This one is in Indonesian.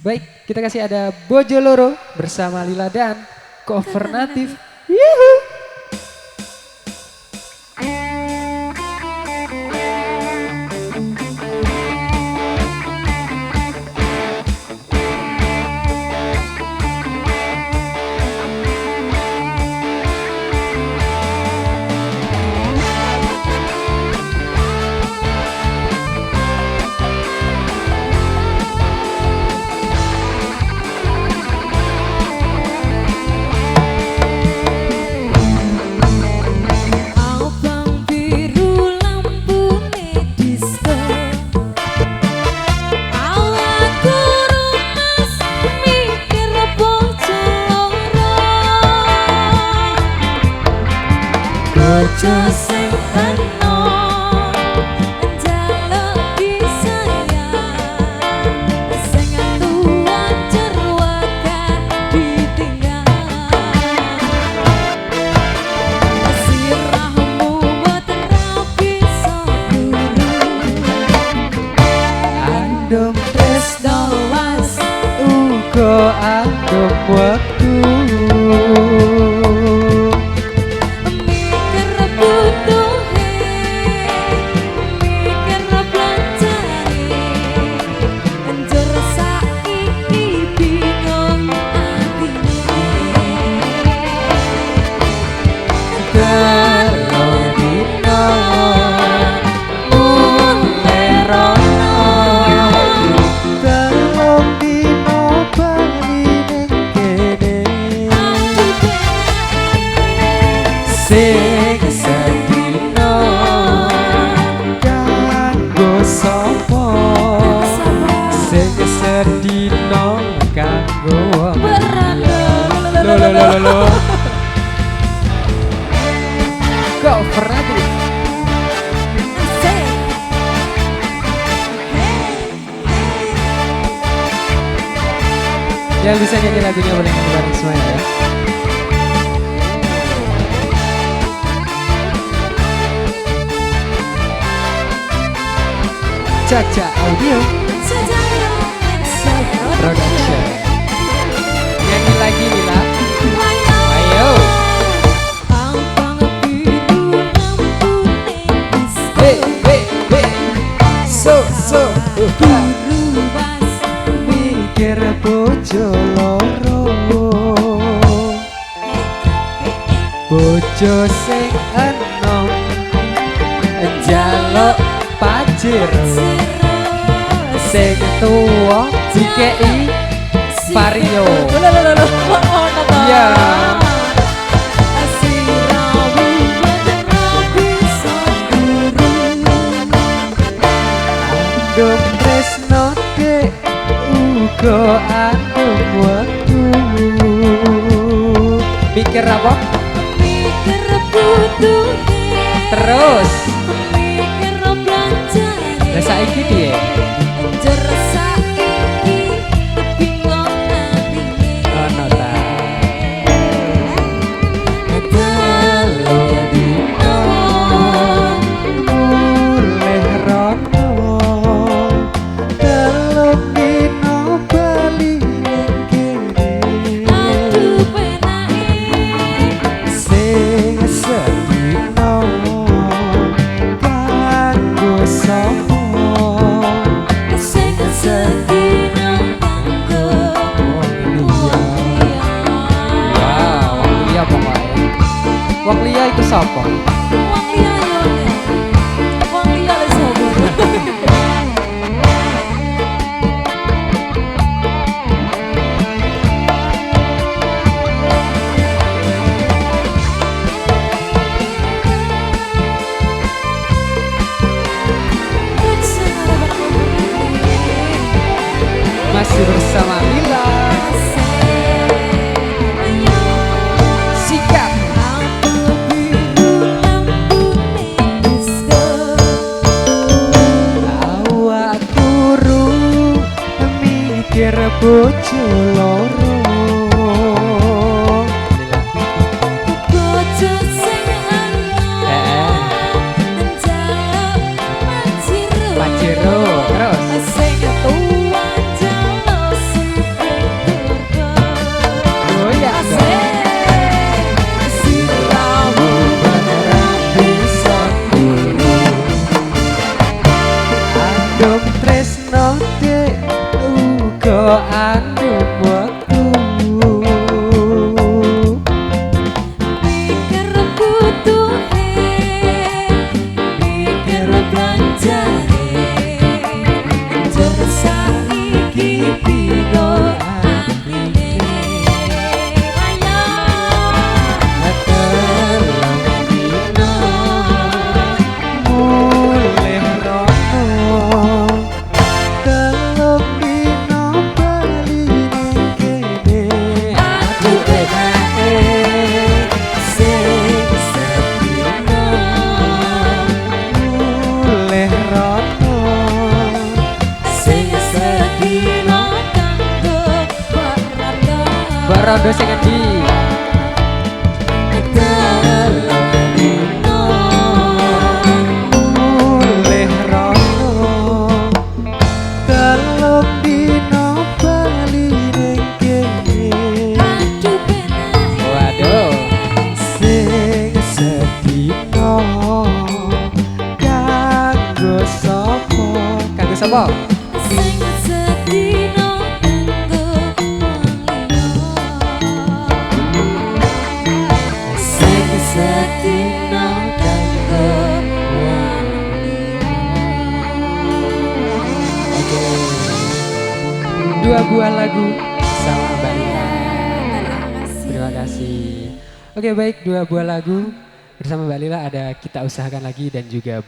Baik, kita kasih ada Bojoloro bersama Lila dan cover natif. Yuhu. Bojo sing enom njaluk disayang, sing tuwa cerwaka ditinggal. Sirahmu boten bisa guru, Andum tresno was uga andum waktu. Sing sedina kanggo sapa, sing sedina kanggo lo kok berarti yang bisa nyanyi lagunya boleh nyanyi bareng semuanya ya. Caca Audio Production. Nyanyi lagi Lila. Ayo. So mikir bojo loro, bojo sing enom njaluk pajero, sing tuwa dikei vario. Iya. Andum tresno ke uga andum waktu. Mikir apa? mikir butuhe, Terus mikir belanjane. lah saiki piye? Njur saiki bingung atine. Ono ta. Telu dina Mulih rono telung dino bali ning kene. aduh penake, Sing sedina kanggo sapa, sing sedina kanggo wong liya. wong Wah, wong liya pokoknya. Wong liya itu sapa? wong liya yo wong liya le sapa. Masih bersama Lila. Sikat. Awak turu mikir bojo loro. Pajero terus. anu waktu. Mikir butuhe, mikir belanjane, njur saiki piro artine. Ayo Telung dina mulih rono, telung dina bali ning kene. Aku penake sing sedina mulih rono, sing sedina kanggo barada. Barado sing endi? Telung dina Mulih rono, telung dina bali ning kene. aduh penak. Waduh, sing sedina kanggo sapa? Kanggo sapa? Sing sedina kanggo wong liya. Sing sedina kanggo wong Dua buah lagu sama Mbak Lila. liya. Terima kasih. Oke baik, dua buah lagu bersama Mbak Lila ada Kita Usahakan Lagi dan juga